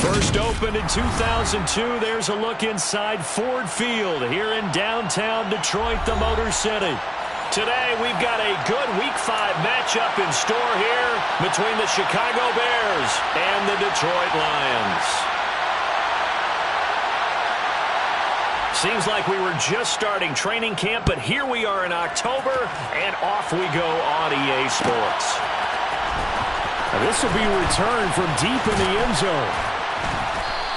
First opened in 2002, there's a look inside Ford Field here in downtown Detroit, the Motor City. Today, we've got a good Week 5 matchup in store here between the Chicago Bears and the Detroit Lions. Seems like we were just starting training camp, but here we are in October, and off we go on EA Sports. Now this will be a return from deep in the end zone.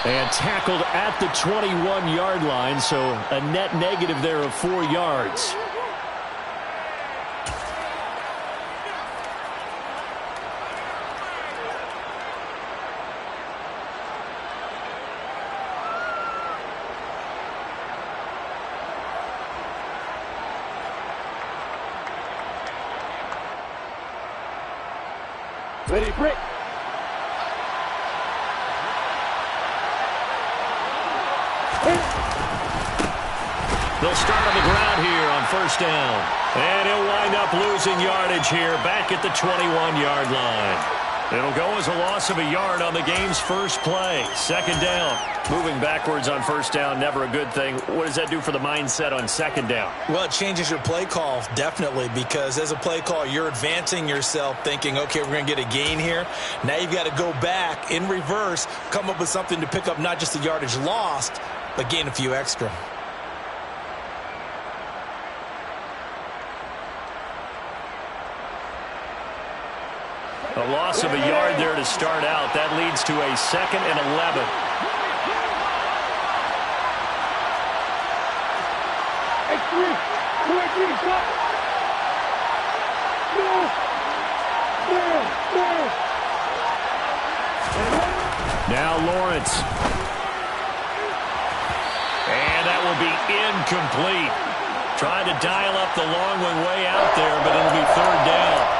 And tackled at the 21-yard line, so a net negative there of 4 yards. Ready, break. They'll start on the ground here on first down. And he'll wind up losing yardage here back at the 21-yard line. It'll go as a loss of a yard on the game's first play. Second down. Moving backwards on first down, never a good thing. What does that do for the mindset on second down? Well, it changes your play call, definitely, because as a play call, you're advancing yourself thinking, okay, we're going to get a gain here. Now you've got to go back in reverse, come up with something to pick up not just the yardage lost, but gain a few extra. A loss of a yard there to start out. That leads to a 2nd and 11. Now Lawrence. And that will be incomplete. Trying to dial up the long one way out there, but it'll be third down.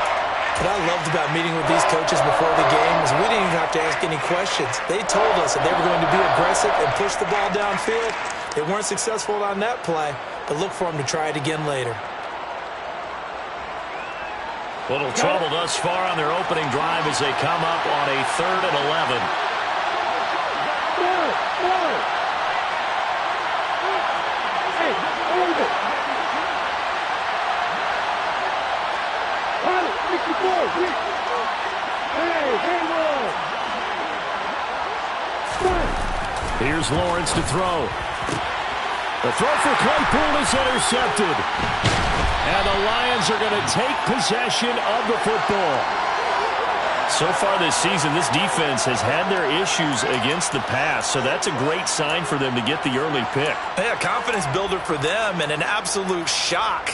What I loved about meeting with these coaches before the game is we didn't even have to ask any questions. They told us that they were going to be aggressive and push the ball downfield. They weren't successful on that play, but look for them to try it again later. Little trouble thus far on their opening drive as they come up on a 3rd and 11. Here's Lawrence to throw. The throw for Claypool is intercepted. And the Lions are going to take possession of the football. So far this season, this defense has had their issues against the pass, so that's a great sign for them to get the early pick. Yeah, confidence builder for them and an absolute shock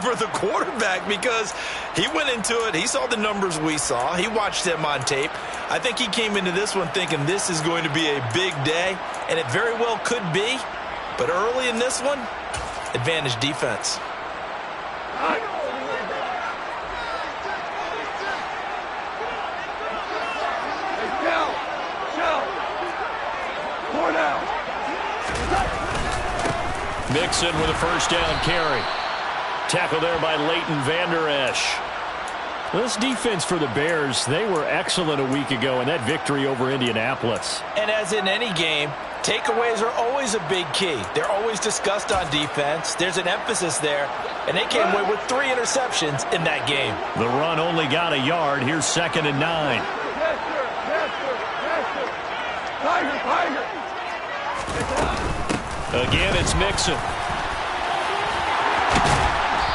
for the quarterback because he went into it. He saw the numbers we saw. He watched them on tape. I think he came into this one thinking this is going to be a big day, and it very well could be. But early in this one, advantage defense. Mixon with a first down carry. Tackle there by Leighton Vander Esch. This defense for the Bears, they were excellent a week ago in that victory over Indianapolis. And as in any game, takeaways are always a big key. They're always discussed on defense. There's an emphasis there, and they came away with 3 interceptions in that game. The run only got a yard. Here's 2nd and 9. Again, it's Mixon.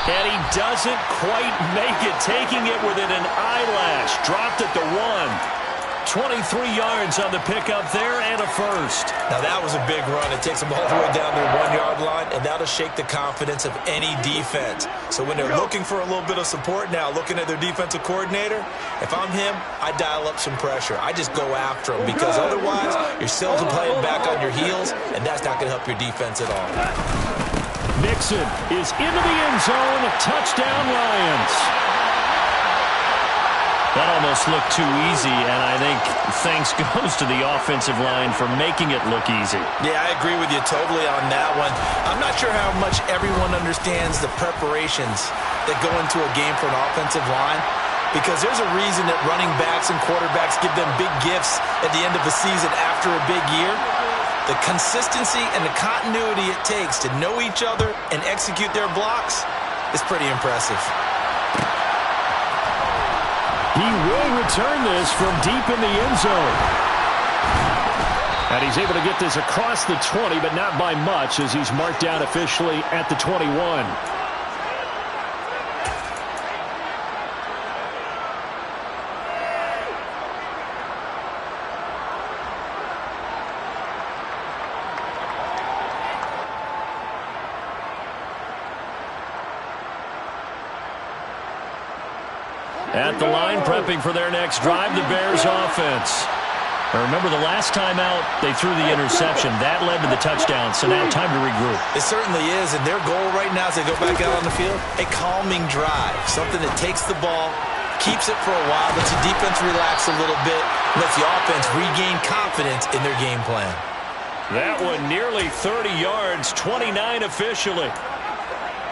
And he doesn't quite make it, taking it within an eyelash. Dropped at the 1. 23 yards on the pickup there and a first. Now that was a big run. It takes them all the way down to the 1-yard line, and that'll shake the confidence of any defense. So when they're looking for a little bit of support now, looking at their defensive coordinator, if I'm him, I dial up some pressure. I just go after him because otherwise you're still playing back on your heels, and that's not going to help your defense at all. Mixon is into the end zone. Touchdown, Lions. That almost looked too easy, and I think thanks goes to the offensive line for making it look easy. Yeah, I agree with you totally on that one. I'm not sure how much everyone understands the preparations that go into a game for an offensive line. because there's a reason that running backs and quarterbacks give them big gifts at the end of the season after a big year. The consistency and the continuity it takes to know each other and execute their blocks is pretty impressive. He will return this from deep in the end zone. And he's able to get this across the 20, but not by much, as he's marked down officially at the 21. At the line, prepping for their next drive, the Bears offense. Now remember, the last time out, they threw the interception. That led to the touchdown, so now time to regroup. It certainly is, and their goal right now as they go back out on the field, a calming drive, something that takes the ball, keeps it for a while, lets the defense relax a little bit, lets the offense regain confidence in their game plan. That one nearly 30 yards, 29 officially.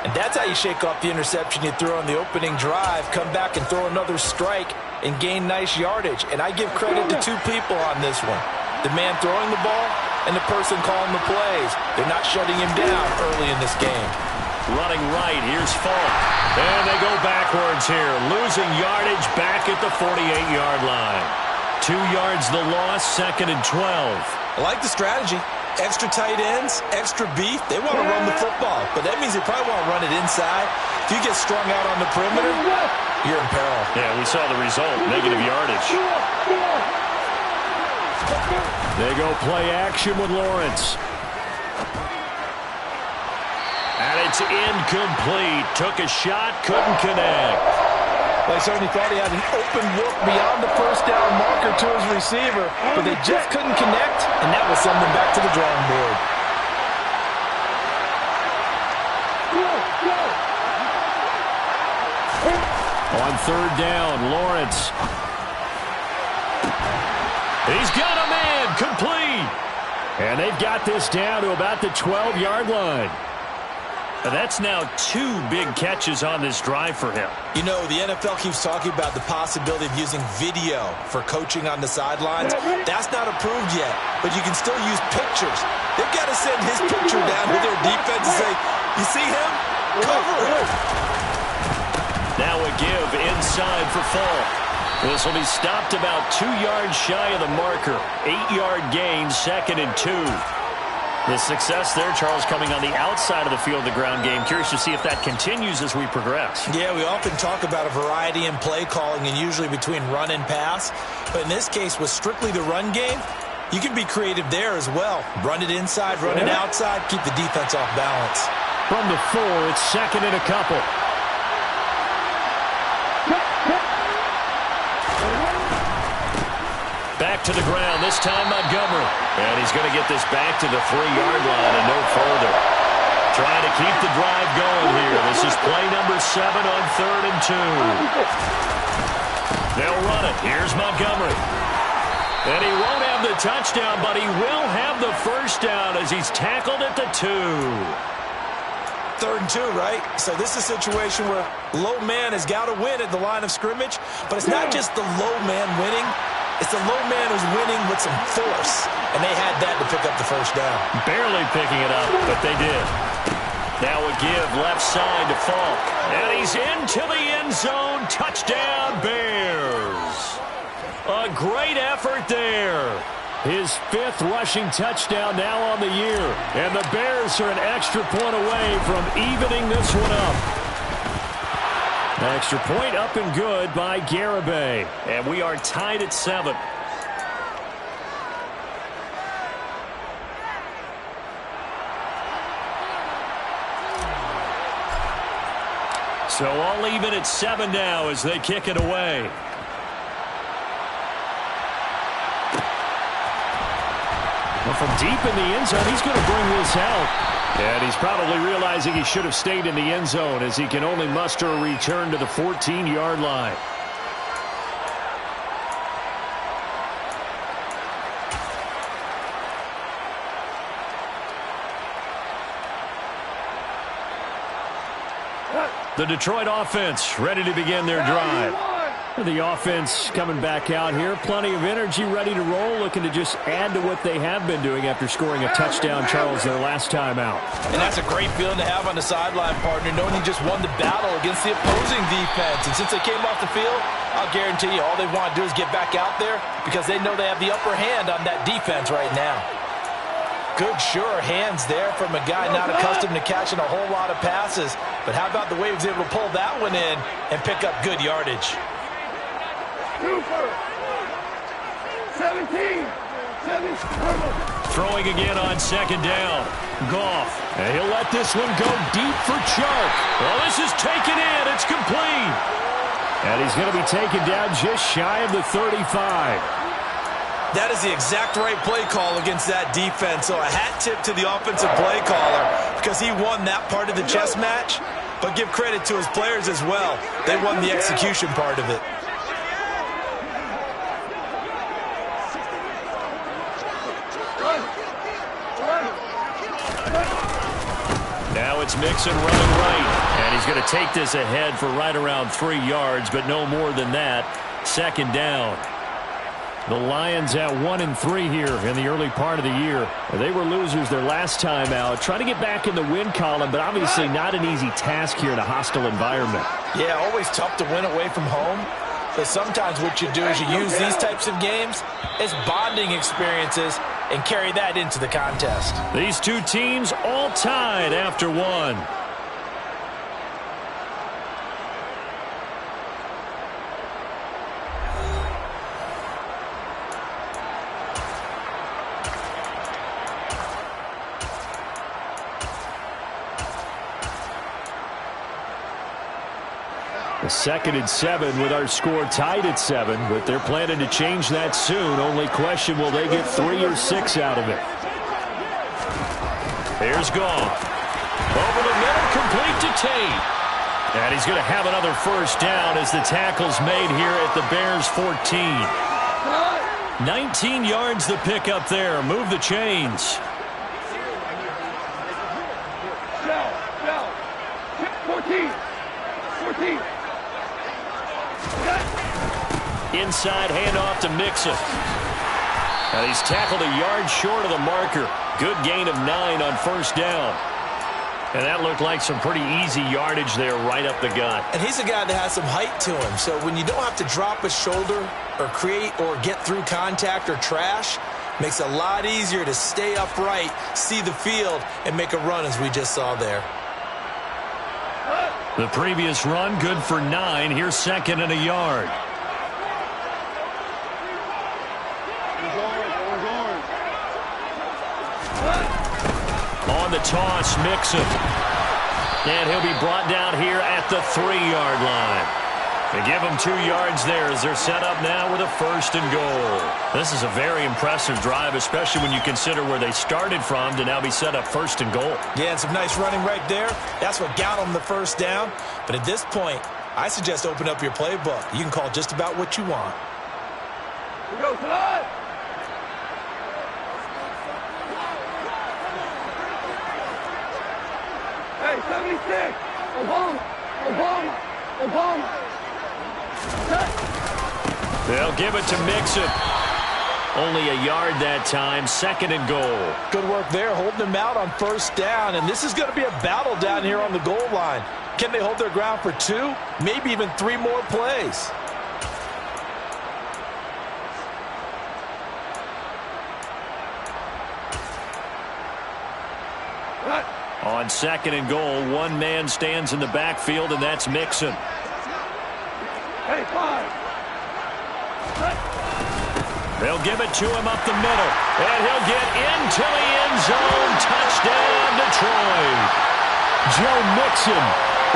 And that's how you shake off the interception you threw on the opening drive, come back and throw another strike and gain nice yardage. And I give credit to two people on this one. The man throwing the ball and the person calling the plays. They're not shutting him down early in this game. Running right, here's Falk. And they go backwards here, losing yardage back at the 48-yard line. 2 yards the loss, 2nd and 12. I like the strategy. Extra tight ends, extra beef. They want to run the football, but that means they probably want to run it inside. If you get strung out on the perimeter, you're in peril. Yeah, we saw the result, negative yardage. They go play action with Lawrence. And it's incomplete. Took a shot, couldn't connect. Well, he certainly thought he had an open look beyond the first down marker to his receiver, but they just couldn't connect, and that will send them back to the drawing board. On 3rd down, Lawrence. He's got a man, complete. And they've got this down to about the 12-yard line. And that's now 2 big catches on this drive for him. You know, the NFL keeps talking about the possibility of using video for coaching on the sidelines. That's not approved yet, but you can still use pictures. They've got to send his picture down to their defense and say, you see him? Cover him. Now a give inside for Falk. This will be stopped about 2 yards shy of the marker. 8-yard gain, 2nd and 2. The success there, Charles, coming on the outside of the field, the ground game. Curious to see if that continues as we progress. Yeah, we often talk about a variety in play calling and usually between run and pass. But in this case, with strictly the run game, you can be creative there as well. Run it inside, run it outside, keep the defense off balance. From the 4, it's 2nd and a couple. Back to the ground, this time Montgomery. And he's going to get this back to the 3-yard line and no further. Trying to keep the drive going here. This is play number 7 on 3rd and 2. They'll run it. Here's Montgomery. And he won't have the touchdown, but he will have the first down as he's tackled at the 2. 3rd and 2, right? So this is a situation where low man has got to win at the line of scrimmage, but it's not just the low man winning. It's the low man who's winning with some force, and they had that to pick up the first down. Barely picking it up, but they did. Now a give left side to Falk, and he's into the end zone. Touchdown, Bears. A great effort there. His 5th rushing touchdown now on the year, and the Bears are an extra point away from evening this one up. Extra point up and good by Garibay. And we are tied at 7. So all even at 7 now as they kick it away. Well, from deep in the end zone, he's going to bring this out. And he's probably realizing he should have stayed in the end zone as he can only muster a return to the 14-yard line. The Detroit offense ready to begin their drive. The offense coming back out here. Plenty of energy, ready to roll, looking to just add to what they have been doing after scoring a touchdown, Charles, their last time out. And that's a great feeling to have on the sideline, partner, knowing you just won the battle against the opposing defense. And since they came off the field, I'll guarantee you all they want to do is get back out there because they know they have the upper hand on that defense right now. Good, sure hands there from a guy not accustomed to catching a whole lot of passes. But how about the way he was able to pull that one in and pick up good yardage? 17. Throwing again on second down. Goff. And he'll let this one go deep for Chark. Well, this is taken in. It's complete. And he's going to be taken down just shy of the 35. That is the exact right play call against that defense. So a hat tip to the offensive play caller because he won that part of the chess match. But give credit to his players as well. They won the execution part of it. Now it's Mixon running right. And he's going to take this ahead for right around 3 yards, but no more than that. Second down. The Lions at 1-3 here in the early part of the year. They were losers their last time out. Trying to get back in the win column, but obviously not an easy task here in a hostile environment. Yeah, always tough to win away from home. But sometimes what you do is you use these types of games as bonding experiences and carry that into the contest. These two teams all tied after one. Second and 7 with our score tied at 7, but they're planning to change that soon. Only question, will they get 3 or 6 out of it? Here's Goff. Over the middle, complete to Tate. And he's going to have another first down as the tackle's made here at the Bears 14. 19 yards the pick up there. Move the chains. 14. Inside handoff to Mixon. And he's tackled a yard short of the marker. Good gain of 9 on first down. And that looked like some pretty easy yardage there right up the gut. And he's a guy that has some height to him. So when you don't have to drop a shoulder or create or get through contact or trash, makes it a lot easier to stay upright, see the field, and make a run as we just saw there. The previous run good for 9. Here's second and a yard. On the toss, Mixon. And he'll be brought down here at the 3-yard line. They give him 2 yards there as they're set up now with a first and goal. This is a very impressive drive, especially when you consider where they started from to now be set up first and goal. Yeah, and some nice running right there. That's what got them the first down. But at this point, I suggest open up your playbook. You can call just about what you want. We go, Todd! Hey, 76! Obama! They'll give it to Mixon. Only a yard that time, second and goal. Good work there, holding them out on first down. And this is going to be a battle down here on the goal line. Can they hold their ground for 2, maybe even 3 more plays? On second and goal, one man stands in the backfield, and that's Mixon. Hey, 5. They'll give it to him up the middle, and he'll get into the end zone. Touchdown, Detroit. Joe Mixon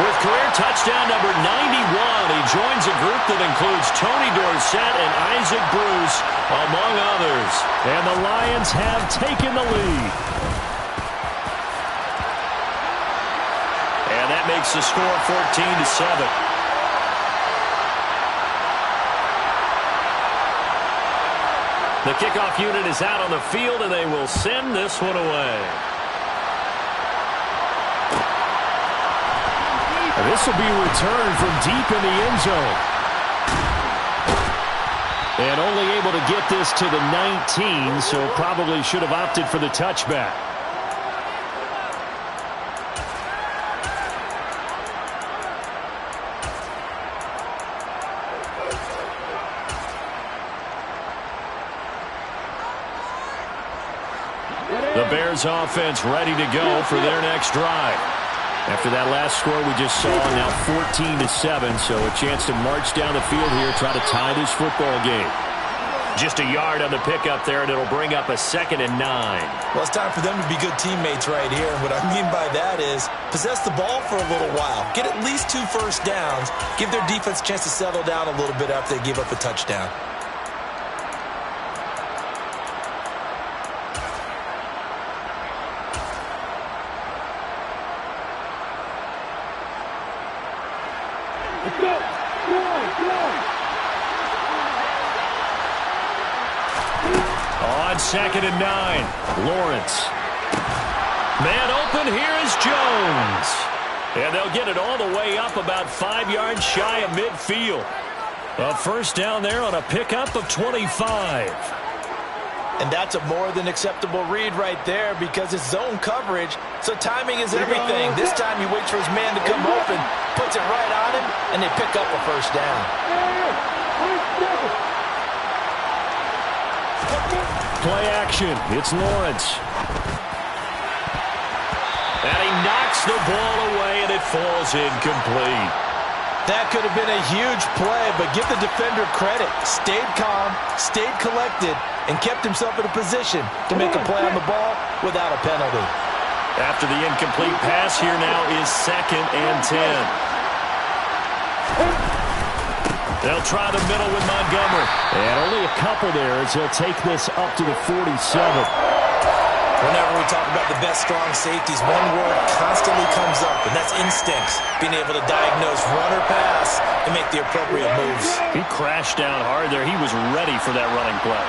with career touchdown number 91. He joins a group that includes Tony Dorsett and Isaac Bruce, among others. And the Lions have taken the lead. And that makes the score 14-7. The kickoff unit is out on the field, and they will send this one away. This will be returned from deep in the end zone. And only able to get this to the 19, so probably should have opted for the touchback. The Bears offense ready to go for their next drive. After that last score we just saw, now 14-7, so a chance to march down the field here, try to tie this football game. Just a yard on the pickup there, and it'll bring up a 2nd and 9. Well, it's time for them to be good teammates right here. And what I mean by that is possess the ball for a little while. Get at least 2 first downs. Give their defense a chance to settle down a little bit after they give up a touchdown. On 2nd and 9, Lawrence. Man open, here is Jones. And they'll get it all the way up about 5 yards shy of midfield. A first down there on a pickup of 25. And that's a more than acceptable read right there because it's zone coverage, so timing is everything. This time he waits for his man to come open, puts it right on him, and they pick up a first down. Play action. It's Lawrence. And he knocks the ball away, and it falls incomplete. That could have been a huge play, but give the defender credit. Stayed calm, stayed collected, and kept himself in a position to make a play on the ball without a penalty. After the incomplete pass, here now is 2nd and 10. They'll try the middle with Montgomery. And only a couple there as he'll take this up to the 47. Whenever we talk about the best strong safeties, one word constantly comes up, and that's instincts. Being able to diagnose run or pass and make the appropriate moves. He crashed down hard there. He was ready for that running play.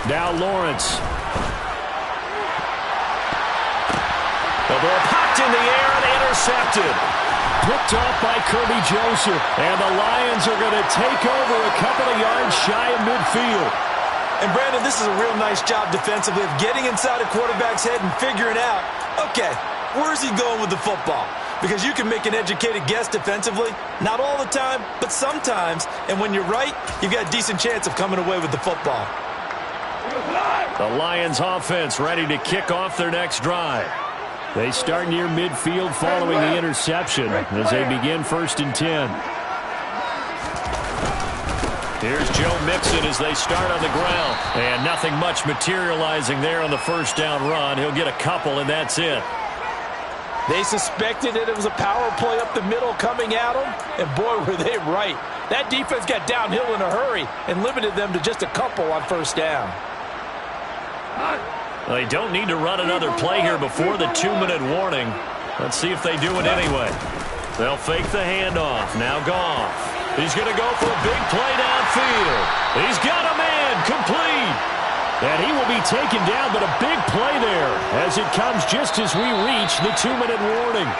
Now Lawrence. The ball popped in the air and intercepted. Picked off by Kirby Joseph. And the Lions are going to take over a couple of yards shy of midfield. And Brandon, this is a real nice job defensively of getting inside a quarterback's head and figuring out, okay, where's he going with the football? Because you can make an educated guess defensively. Not all the time, but sometimes. And when you're right, you've got a decent chance of coming away with the football. The Lions offense ready to kick off their next drive. They start near midfield following the interception as they begin 1st and 10. Here's Joe Mixon as they start on the ground. And nothing much materializing there on the first down run. He'll get a couple, and that's it. They suspected that it was a power play up the middle coming at them, and boy, were they right. That defense got downhill in a hurry and limited them to just a couple on first down. They don't need to run another play here before the 2-minute warning. Let's see if they do it anyway. They'll fake the handoff. Now Goff. He's going to go for a big play downfield. He's got a man complete. And he will be taken down, but a big play there as it comes just as we reach the 2-minute warning.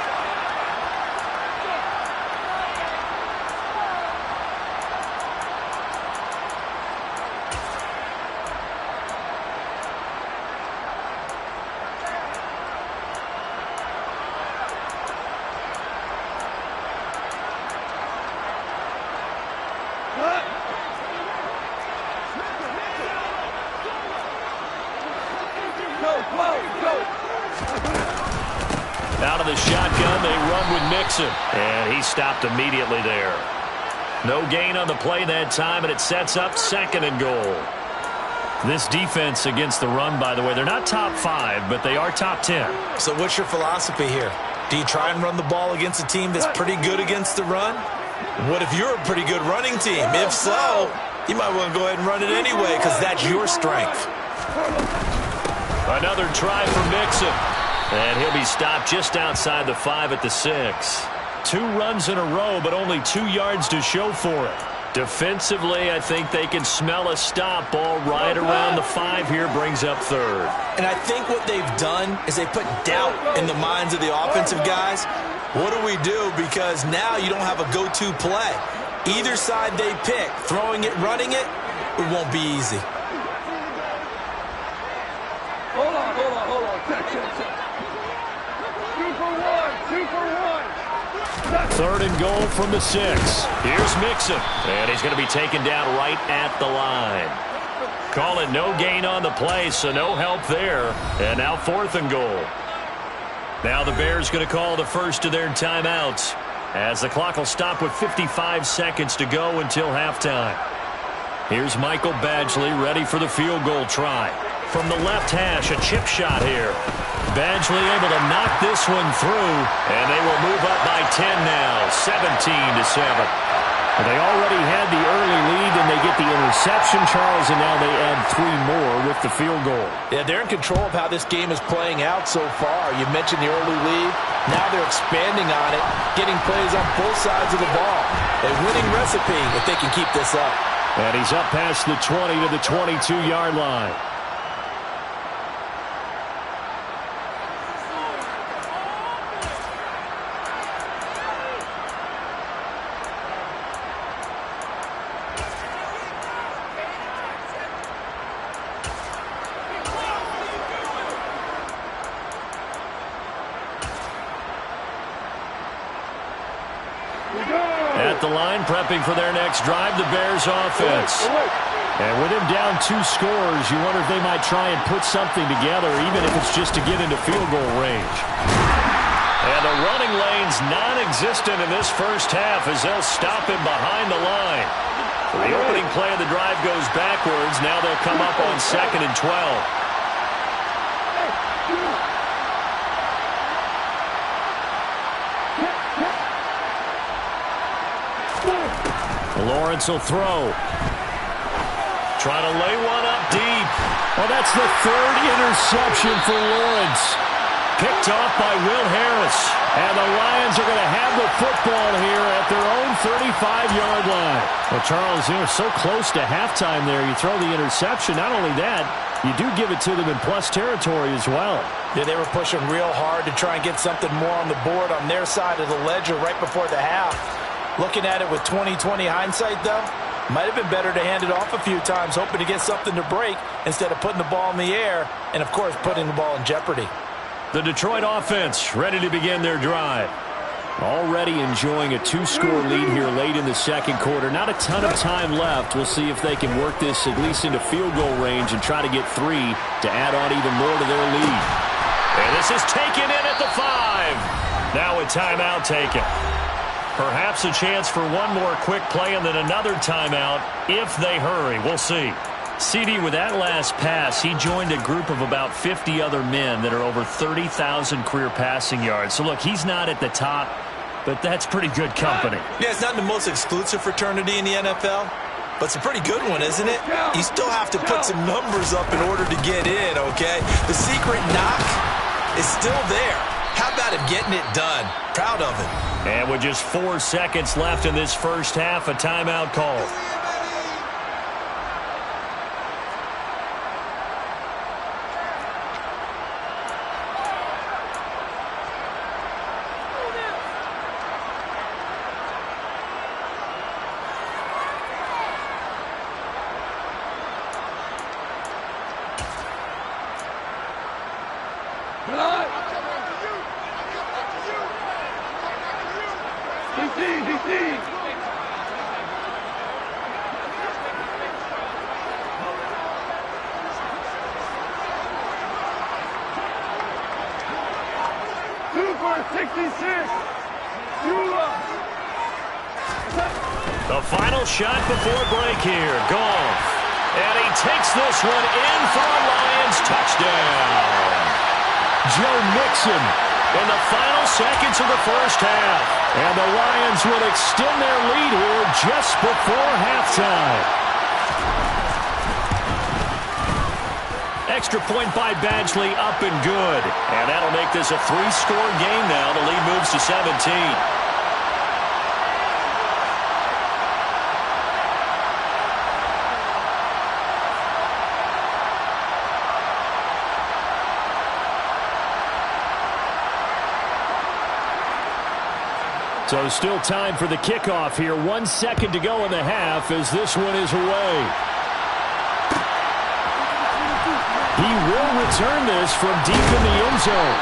Out of the shotgun, they run with Mixon. And he stopped immediately there. No gain on the play that time, and it sets up 2nd and goal. This defense against the run, by the way, they're not top 5, but they are top 10. So what's your philosophy here? Do you try and run the ball against a team that's pretty good against the run? What if you're a pretty good running team? If so, you might want to go ahead and run it anyway because that's your strength. Another try for Mixon. And he'll be stopped just outside the 5 at the 6. 2 runs in a row, but only 2 yards to show for it. Defensively, I think they can smell a stop. Ball right around the 5 here, brings up third. And I think what they've done is they put doubt in the minds of the offensive guys. What do we do? Because now you don't have a go-to play. Either side they pick, throwing it, running it, it won't be easy. Hold on. Check. 2 for 1, 2 for 1. Third and goal from the 6. Here's Mixon, and he's going to be taken down right at the line. Call it no gain on the play, so no help there. And now 4th and goal. Now the Bears going to call the first of their timeouts, as the clock will stop with 55 seconds to go until halftime. Here's Michael Badgley ready for the field goal try. From the left hash, a chip shot here. Badgley able to knock this one through, and they will move up by 10 now, 17-7. They already had the early lead, and they get the interception, Charles, and now they add 3 more with the field goal. Yeah, they're in control of how this game is playing out so far. You mentioned the early lead. Now they're expanding on it, getting plays on both sides of the ball. A winning recipe if they can keep this up. And he's up past the 20 to the 22-yard line. At the line, prepping for their next drive, the Bears offense. And with him down 2 scores, you wonder if they might try and put something together, even if it's just to get into field goal range. And the running lane's non-existent in this first half as they'll stop him behind the line. The opening play of the drive goes backwards. Now they'll come up on 2nd and 12. Lawrence will throw. Trying to lay one up deep. Well, that's the 3rd interception for Lawrence. Picked off by Will Harris. And the Lions are going to have the football here at their own 35-yard line. Well, Charles, they're so close to halftime there. You throw the interception. Not only that, you do give it to them in plus territory as well. Yeah, they were pushing real hard to try and get something more on the board on their side of the ledger right before the half. Looking at it with 20/20 hindsight, though, might have been better to hand it off a few times, hoping to get something to break instead of putting the ball in the air and, of course, putting the ball in jeopardy. The Detroit offense ready to begin their drive. Already enjoying a 2-score lead here late in the second quarter. Not a ton of time left. We'll see if they can work this at least into field goal range and try to get 3 to add on even more to their lead. And this is taken in at the 5. Now a timeout taken. Perhaps a chance for one more quick play and then another timeout if they hurry. We'll see. CD, with that last pass, he joined a group of about 50 other men that are over 30,000 career passing yards. So, look, he's not at the top, but that's pretty good company. Yeah, it's not the most exclusive fraternity in the NFL, but it's a pretty good one, isn't it? You still have to put some numbers up in order to get in, okay? The secret knock is still there. How about him getting it done? Proud of him. And with just 4 seconds left in this first half, a timeout call. The final shot before break here. Goff. And he takes this one in for a Lions touchdown. Joe Mixon in the final seconds of the first half. And the Lions will extend their lead here just before halftime. Extra point by Badgley, up and good. And that'll make this a 3-score game now. The lead moves to 17. So still time for the kickoff here. 1 second to go in the half as this one is away. He will return this from deep in the end zone.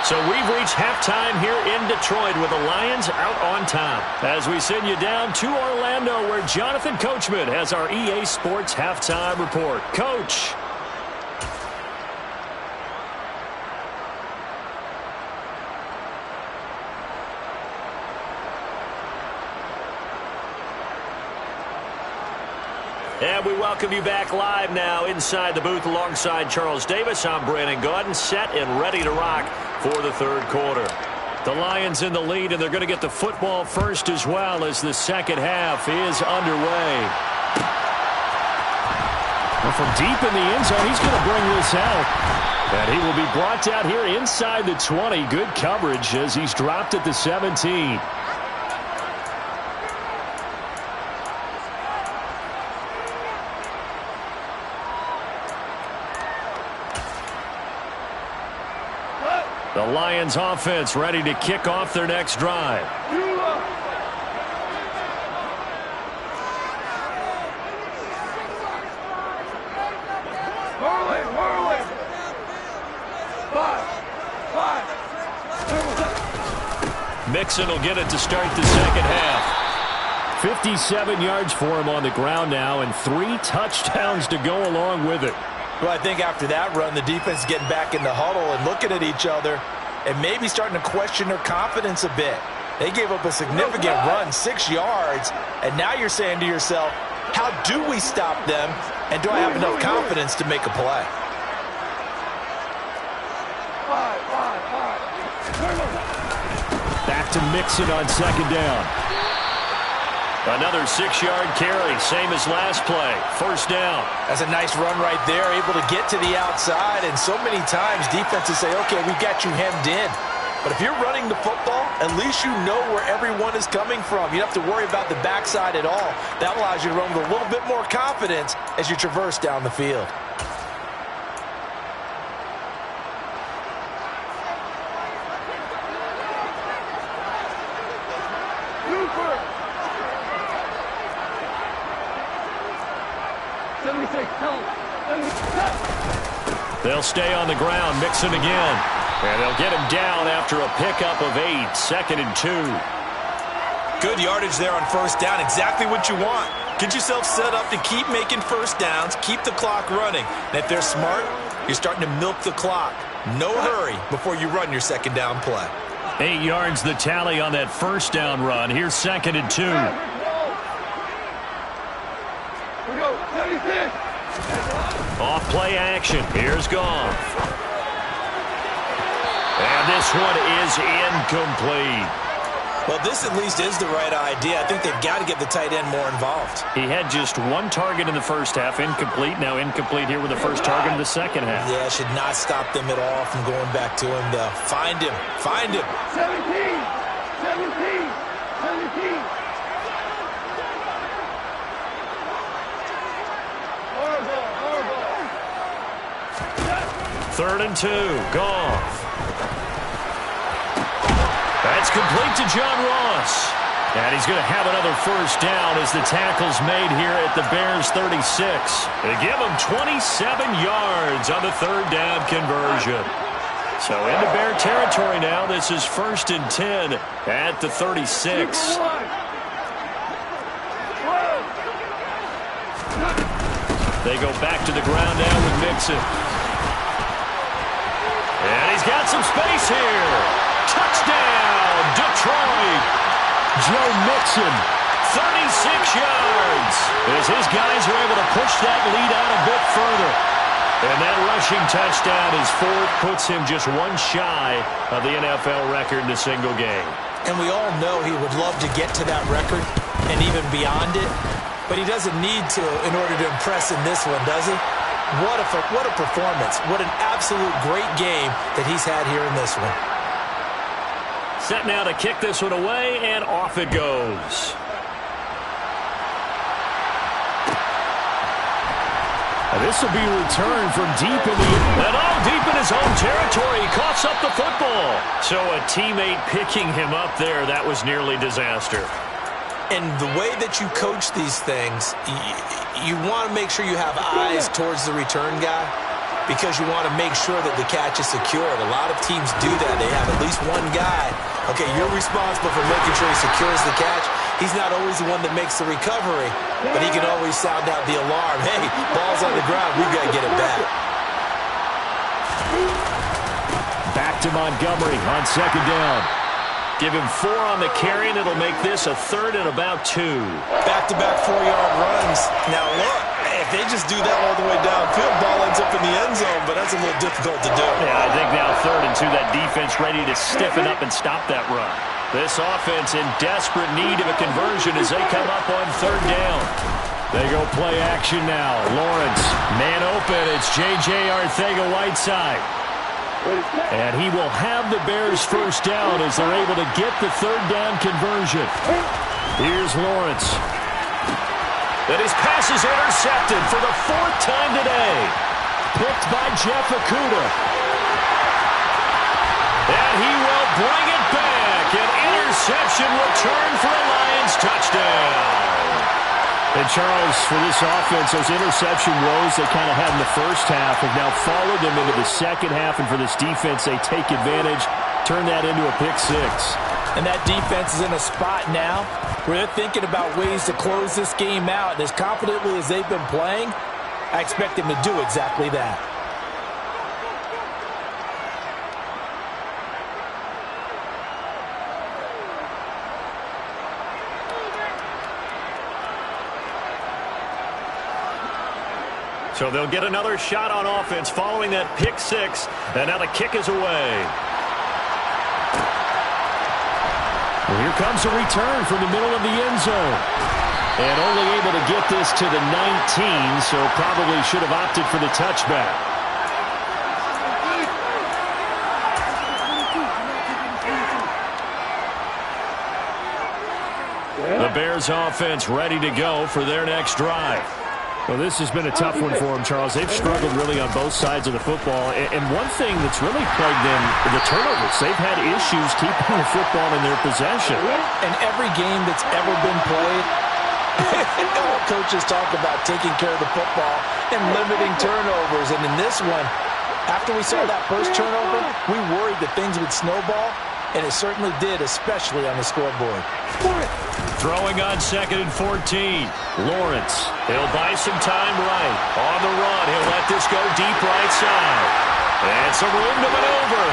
So we've reached halftime here in Detroit with the Lions out on top. As we send you down to Orlando where Jonathan Coachman has our EA Sports halftime report. Coach. And we welcome you back live now inside the booth alongside Charles Davis. I'm Brandon Gaudin, set and ready to rock for the third quarter. The Lions in the lead, and they're going to get the football first as well as the second half is underway. Well, from deep in the end zone, he's going to bring this out. And he will be brought down here inside the 20. Good coverage as he's dropped at the 17. The Lions offense ready to kick off their next drive. Mixon will get it to start the second half. 57 yards for him on the ground now and 3 touchdowns to go along with it. Well, I think after that run, the defense is getting back in the huddle and looking at each other and maybe starting to question their confidence a bit. They gave up a significant run, 6 yards, and now you're saying to yourself, how do we stop them, and do I have enough confidence to make a play? Back to Mixon on second down. Another 6-yard carry, same as last play. First down. That's a nice run right there, able to get to the outside, and so many times defenses say, okay, we got you hemmed in. But if you're running the football, at least you know where everyone is coming from. You don't have to worry about the backside at all. That allows you to run with a little bit more confidence as you traverse down the field. They'll stay on the ground. Mixon again. And they'll get him down after a pickup of 8. 2nd and 2. Good yardage there on first down. Exactly what you want. Get yourself set up to keep making first downs, keep the clock running. And if they're smart, you're starting to milk the clock. No hurry before you run your second down play. 8 yards the tally on that first down run. Here's 2nd and 2. We go. 76. Off play action. Here's Goff. And this one is incomplete. Well, this at least is the right idea. I think they've got to get the tight end more involved. He had just 1 target in the first half. Incomplete. Now incomplete here with the first target in the second half. Yeah, should not stop them at all from going back to him, though. Find him. Find him. 17. 17. 17. 3rd and 2. Goff. That's complete to John Ross. And he's going to have another first down as the tackle's made here at the Bears 36. They give him 27 yards on the 3rd down conversion. So into Bear territory now. This is 1st and 10 at the 36. They go back to the ground now with Mixon. And he's got some space here. Touchdown, Detroit. Joe Mixon, 36 yards. As his guys are able to push that lead out a bit further. And that rushing touchdown is 4th, puts him just 1 shy of the NFL record in a single game. And we all know he would love to get to that record and even beyond it. But he doesn't need to in order to impress in this one, does he? What a performance. What an absolute great game that he's had here in this one. Set now to kick this one away, and off it goes. This will be returned from deep in the... And deep in his own territory. He coughs up the football. So So a teammate picking him up there, that was nearly disaster. And the way that you coach these things, you want to make sure you have eyes towards the return guy because you want to make sure that the catch is secured. A lot of teams do that. They have at least one guy. Okay, you're responsible for making sure he secures the catch. He's not always the one that makes the recovery, but he can always sound out the alarm. Hey, ball's on the ground. We've got to get it back. Back to Montgomery on second down. Give him 4 on the carry, and it'll make this a 3rd and about 2. Back-to-back 4-yard runs. Now, look, if they just do that all the way downfield, ball ends up in the end zone, but that's a little difficult to do. Yeah, I think now 3rd and 2, that defense ready to stiffen up and stop that run. This offense in desperate need of a conversion as they come up on 3rd down. They go play action now. Lawrence, man open. It's J.J. Arcega-Whiteside. And he will have the Bears first down as they're able to get the 3rd down conversion. Here's Lawrence. And his pass is intercepted for the 4th time today. Picked by Jeff Okudah. And he will bring it back. An interception return for a Lions touchdown. And Charles, for this offense, those interception woes they kind of had in the first half have now followed them into the second half. And for this defense, they take advantage, turn that into a pick 6. And that defense is in a spot now where they're thinking about ways to close this game out. And as confidently as they've been playing, I expect them to do exactly that. So they'll get another shot on offense following that pick 6. And now the kick is away. Well, here comes a return from the middle of the end zone. And only able to get this to the 19, so probably should have opted for the touchback. The Bears offense ready to go for their next drive. Well, this has been a tough one for them, Charles. They've struggled really on both sides of the football. And one thing that's really plagued them, the turnovers. They've had issues keeping the football in their possession. In every game that's ever been played, all coaches talk about taking care of the football and limiting turnovers. And in this one, after we saw that first turnover, we worried that things would snowball. And it certainly did, especially on the scoreboard. Throwing on 2nd and 14. Lawrence, he'll buy some time right. On the run, he'll let this go deep right side. And some room to maneuver.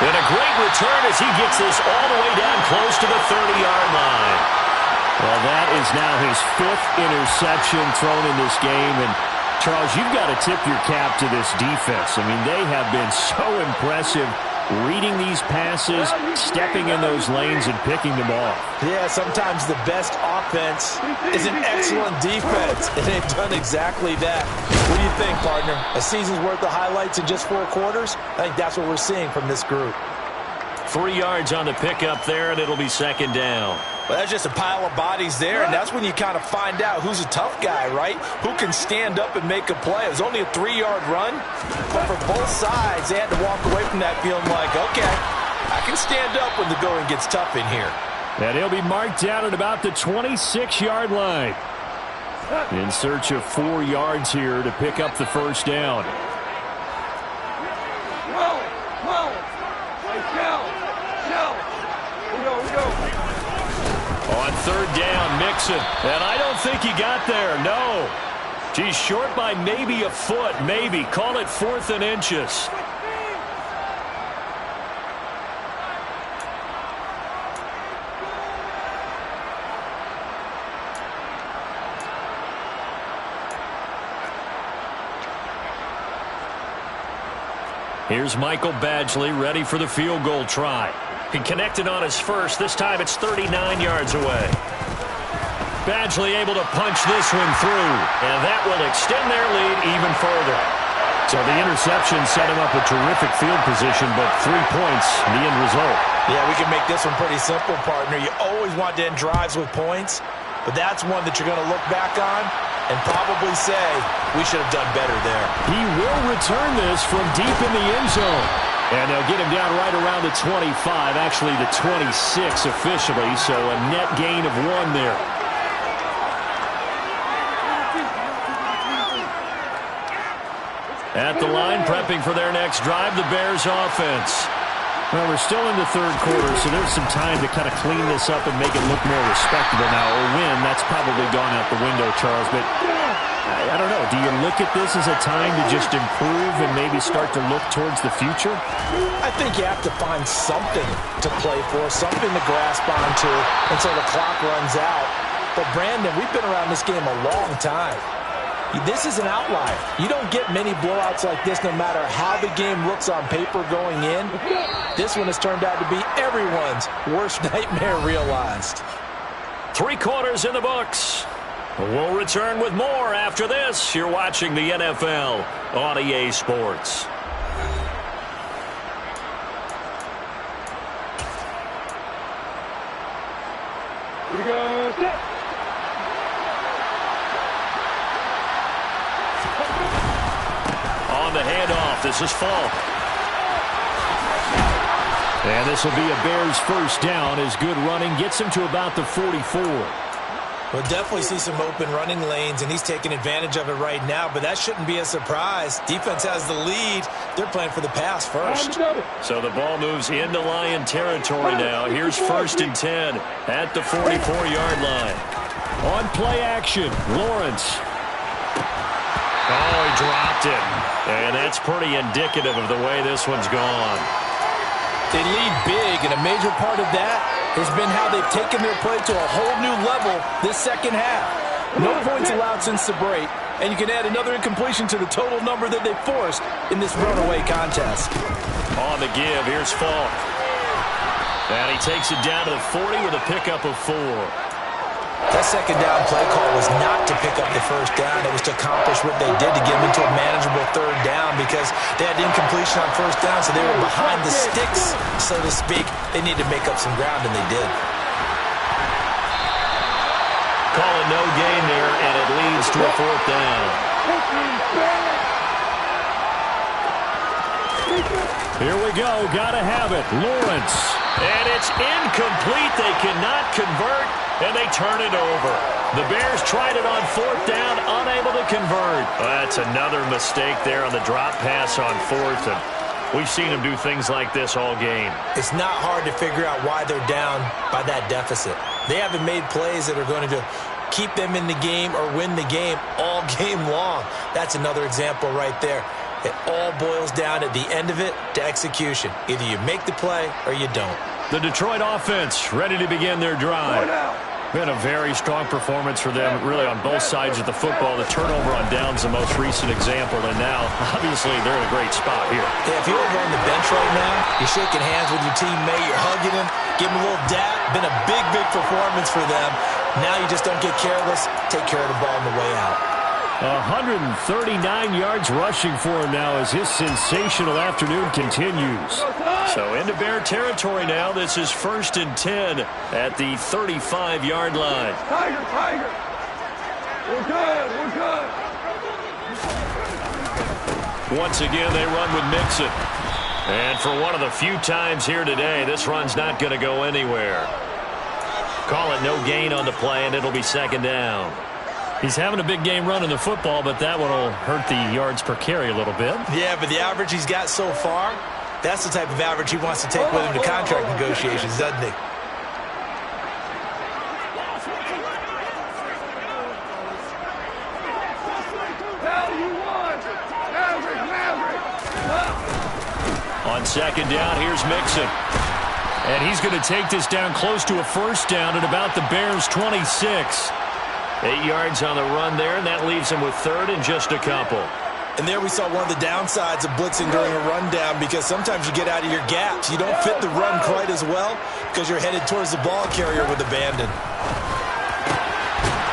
And a great return as he gets this all the way down close to the 30-yard line. Well, that is now his 5th interception thrown in this game. And Charles, you've got to tip your cap to this defense. I mean, they have been so impressive reading these passes, stepping in those lanes, and picking them off. Yeah, sometimes the best offense is an excellent defense, and they've done exactly that. What do you think, partner? A season's worth of highlights in just 4 quarters? I think that's what we're seeing from this group. 3 yards on the pickup there, and it'll be 2nd down. Well, that's just a pile of bodies there, and that's when you kind of find out who's a tough guy, right? Who can stand up and make a play. It was only a 3-yard run, but for both sides, they had to walk away from that feeling like, okay, I can stand up when the going gets tough in here. And he'll be marked down at about the 26-yard line. In search of 4 yards here to pick up the first down. On 3rd down, Mixon. And I don't think he got there, no. He's short by maybe a foot, maybe. Call it 4th and inches. Here's Michael Badgley ready for the field goal try. He connected on his first. This time it's 39 yards away. Badgley able to punch this one through. And that will extend their lead even further. So the interception set him up a terrific field position, but 3 points, the end result. Yeah, we can make this one pretty simple, partner. You always want to end drives with points, but that's one that you're going to look back on and probably say we should have done better there. He will return this from deep in the end zone. And they'll get him down right around the 25, actually the 26 officially, so a net gain of 1 there. At the line, prepping for their next drive, the Bears offense. Well, we're still in the third quarter, so there's some time to kind of clean this up and make it look more respectable now. A win, that's probably gone out the window, Charles, but I don't know. Do you look at this as a time to just improve and maybe start to look towards the future? I think you have to find something to play for, something to grasp onto until the clock runs out. But, Brandon, we've been around this game a long time. This is an outlier. You don't get many blowouts like this no matter how the game looks on paper going in. This one has turned out to be everyone's worst nightmare realized. 3 quarters in the books. We'll return with more after this. You're watching the NFL on EA Sports. Here we go. Set. On the handoff, this is Falk. And this will be a Bears first down as good running gets him to about the 44. We'll definitely see some open running lanes, and he's taking advantage of it right now, but that shouldn't be a surprise. Defense has the lead. They're playing for the pass first. So the ball moves into Lion territory now. Here's 1st and 10 at the 44-yard line. On play action, Lawrence. Oh, he dropped it. And that's pretty indicative of the way this one's gone. They lead big, and a major part of that has been how they've taken their play to a whole new level this second half. No points allowed since the break, and you can add another incompletion to the total number that they forced in this runaway contest. On the give, here's Falk. And he takes it down to the 40 with a pickup of 4. That second down play call was not to pick up the first down. It was to accomplish what they did to get them into a manageable third down because they had incompletion on first down, so they were behind the sticks, so to speak. They needed to make up some ground, and they did. Call it no gain there, and it leads to a 4th down. Here we go. Gotta have it. Lawrence. And it's incomplete. They cannot convert, and they turn it over. The Bears tried it on 4th down, unable to convert. That's another mistake there on the drop pass on 4th, and we've seen them do things like this all game. It's not hard to figure out why they're down by that deficit. They haven't made plays that are going to keep them in the game or win the game all game long. That's another example right there. It all boils down at the end of it to execution. Either you make the play or you don't. The Detroit offense ready to begin their drive. Been a very strong performance for them, really, on both sides of the football. The turnover on downs the most recent example, and now, obviously, they're in a great spot here. Yeah, if you're over on the bench right now, you're shaking hands with your teammate, you're hugging him, give him a little dap. Been a big, big performance for them. Now you just don't get careless. Take care of the ball on the way out. 139 yards rushing for him now as his sensational afternoon continues. So into Bear territory now. This is 1st and 10 at the 35-yard line. Tiger, Tiger. We're good, we're good. Once again, they run with Mixon. And for one of the few times here today, this run's not going to go anywhere. Call it no gain on the play, and it'll be 2nd down. He's having a big game running the football, but that one will hurt the yards per carry a little bit. Yeah, but the average he's got so far, that's the type of average he wants to take with him to contract negotiations, doesn't he? On 2nd down, here's Mixon. And he's going to take this down close to a 1st down at about the Bears' 26. 8 yards on the run there, and that leaves him with 3rd and just a couple. And there we saw one of the downsides of blitzing during a rundown, because sometimes you get out of your gaps. You don't fit the run quite as well because you're headed towards the ball carrier with abandon.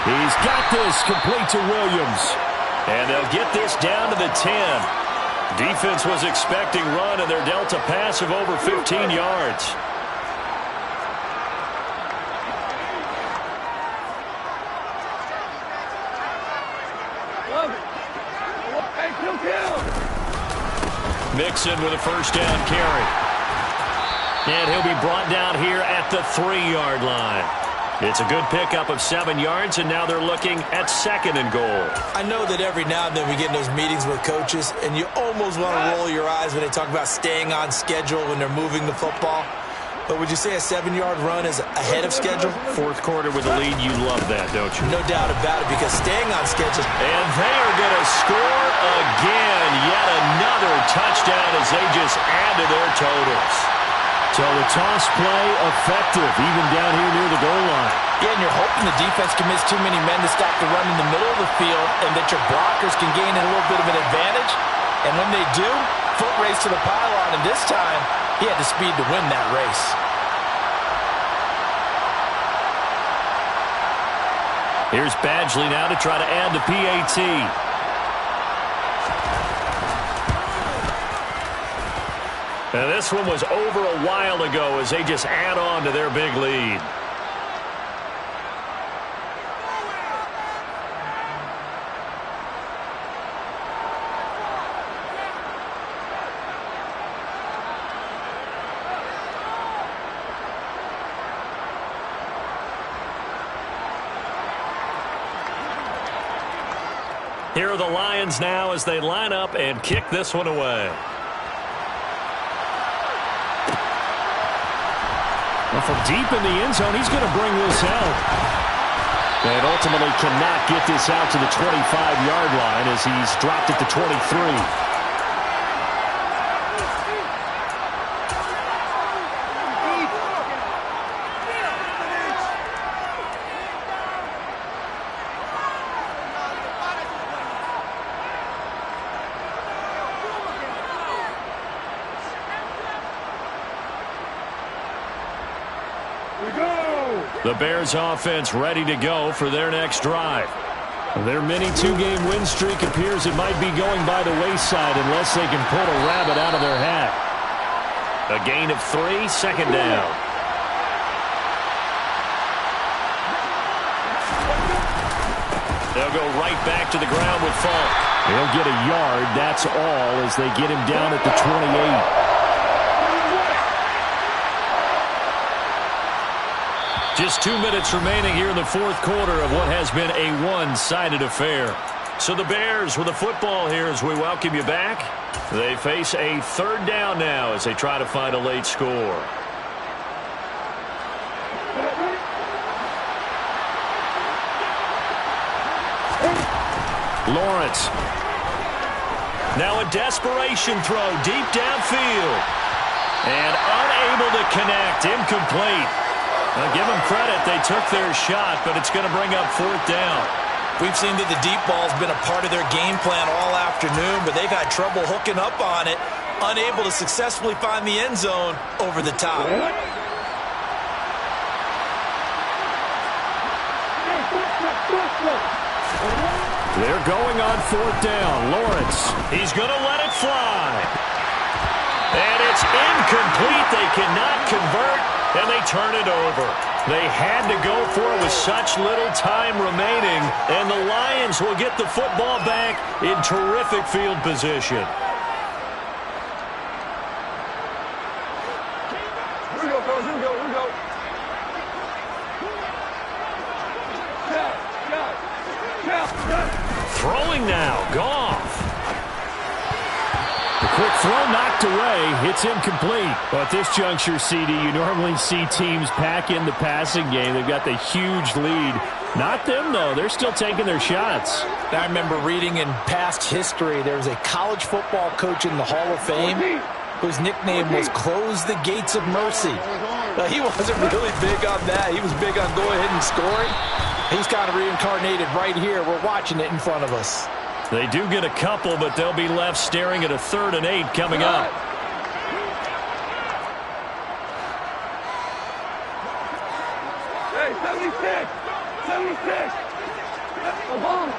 He's got this complete to Williams. And they'll get this down to the 10. Defense was expecting run, and they're dealt a pass of over 15 yards. Mixon with a first down carry. And he'll be brought down here at the 3-yard line. It's a good pickup of 7 yards, and now they're looking at 2nd and goal. I know that every now and then we get in those meetings with coaches, and you almost want to roll your eyes when they talk about staying on schedule when they're moving the football. But would you say a 7-yard run is ahead of schedule? Fourth quarter with a lead, you love that, don't you? No doubt about it, because staying on schedule. And they are going to score again. Yet another touchdown as they just add to their totals. So the toss play effective, even down here near the goal line. Yeah, and you're hoping the defense can miss too many men to stop the run in the middle of the field and that your blockers can gain a little bit of an advantage. And when they do, foot race to the pylon, and this time he had the speed to win that race. Here's Badgley now to try to add the PAT. Now this one was over a while ago as they just add on to their big lead. Here are the Lions now as they line up and kick this one away. Well, from deep in the end zone, he's going to bring this out. And ultimately cannot get this out to the 25-yard line as he's dropped it to 23. The Bears offense ready to go for their next drive. Their mini 2-game win streak appears it might be going by the wayside unless they can pull a rabbit out of their hat. A gain of 3, 2nd down. They'll go right back to the ground with Falk. They'll get a yard, that's all, as they get him down at the 28. Just 2 minutes remaining here in the fourth quarter of what has been a one-sided affair. So the Bears with the football here as we welcome you back. They face a 3rd down now as they try to find a late score. Lawrence. Now a desperation throw deep downfield. And unable to connect. Incomplete. Now, give them credit. They took their shot, but it's going to bring up 4th down. We've seen that the deep ball's been a part of their game plan all afternoon, but they've had trouble hooking up on it, unable to successfully find the end zone over the top. They're going on 4th down. Lawrence. He's going to let it fly. And it's incomplete. They cannot convert. And they turn it over. They had to go for it with such little time remaining. And the Lions will get the football back in terrific field position. Here we go, fellas. Here we go. Here we go. Throwing now. Goff. The quick throw knocked away. It's incomplete. Well, at this juncture, CD, you normally see teams pack in the passing game. They've got the huge lead. Not them, though. They're still taking their shots. I remember reading in past history, there was a college football coach in the Hall of Fame whose nickname was Close the Gates of Mercy. Now, he wasn't really big on that. He was big on go ahead and scoring. He's kind of reincarnated right here. We're watching it in front of us. They do get a couple, but they'll be left staring at a 3rd and 8 coming up. Hey, 76! 76! Obama!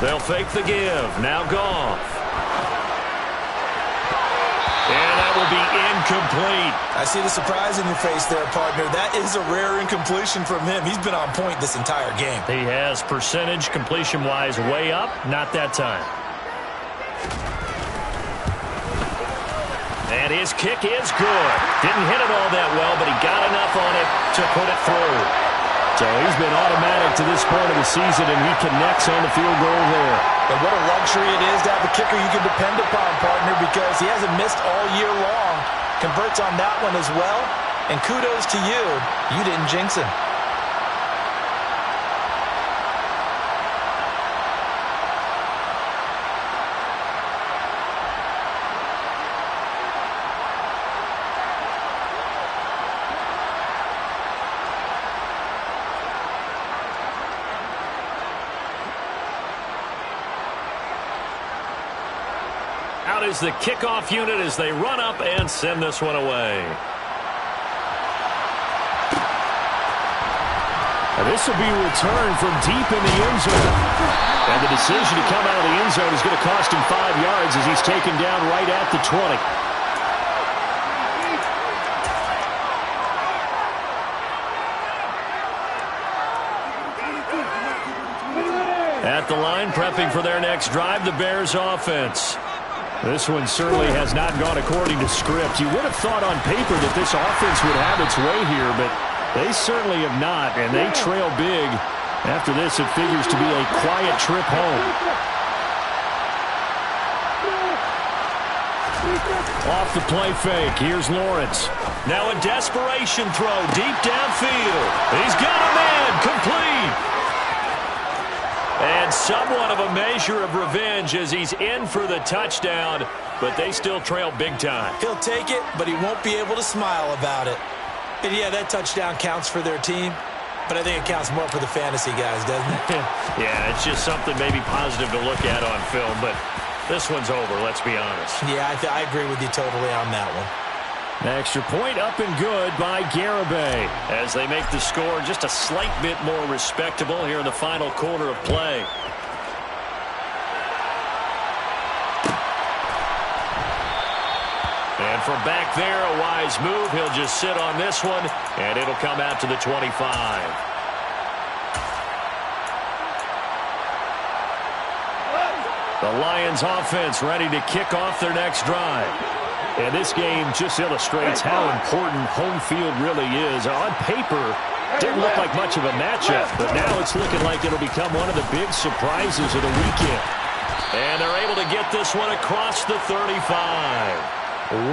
They'll fake the give. Now Goff. And that will be incomplete. I see the surprise in your face there, partner. That is a rare incompletion from him. He's been on point this entire game. He has percentage completion-wise way up. Not that time. And his kick is good. Didn't hit it all that well, but he got enough on it to put it through. So he's been automatic to this point of the season, and he connects on the field goal there. And what a luxury it is to have a kicker you can depend upon, partner, because he hasn't missed all year long. Converts on that one as well. And kudos to you. You didn't jinx him. Out is the kickoff unit as they run up and send this one away. And this will be returned from deep in the end zone. And the decision to come out of the end zone is going to cost him 5 yards as he's taken down right at the 20. At the line, prepping for their next drive, the Bears offense. This one certainly has not gone according to script. You would have thought on paper that this offense would have its way here, but they certainly have not, and they trail big. After this, it figures to be a quiet trip home. Off the play fake, here's Lawrence. Now a desperation throw deep downfield. He's got a man, complete. And somewhat of a measure of revenge as he's in for the touchdown, but they still trail big time. He'll take it, but he won't be able to smile about it. And yeah, that touchdown counts for their team, but I think it counts more for the fantasy guys, doesn't it? Yeah, it's just something maybe positive to look at on film, but this one's over, let's be honest. Yeah, I agree with you totally on that one. Extra point up and good by GaMiNg as they make the score just a slight bit more respectable here in the final quarter of play. And from back there, a wise move. He'll just sit on this one, and it'll come out to the 25. The Lions offense ready to kick off their next drive. And this game just illustrates how important home field really is. On paper, didn't look like much of a matchup, but now it's looking like it'll become one of the big surprises of the weekend. And they're able to get this one across the 35.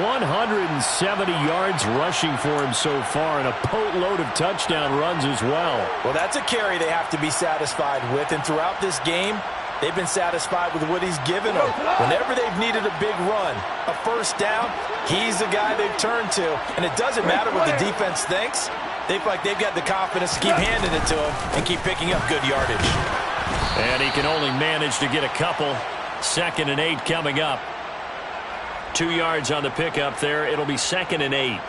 170 yards rushing for him so far, and a boatload of touchdown runs as well. Well, that's a carry they have to be satisfied with, and throughout this game, they've been satisfied with what he's given them. Whenever they've needed a big run, a first down, he's the guy they've turned to. And it doesn't matter what the defense thinks. They feel like they've got the confidence to keep handing it to him and keep picking up good yardage. And he can only manage to get a couple. 2nd and 8 coming up. 2 yards on the pickup there. It'll be 2nd and 8.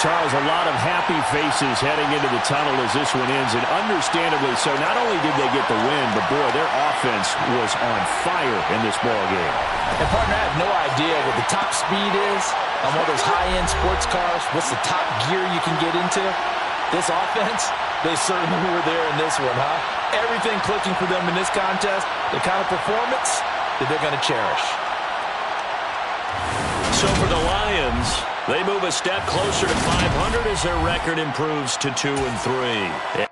Charles, a lot of happy faces heading into the tunnel as this one ends, and understandably so. Not only did they get the win, but boy, their offense was on fire in this ball game. And partner, I have no idea what the top speed is on one of those high-end sports cars. What's the top gear you can get into? This offense, they certainly were there in this one, huh? Everything clicking for them in this contest, the kind of performance that they're going to cherish. So for the Lions, they move a step closer to 500 as their record improves to 2-3.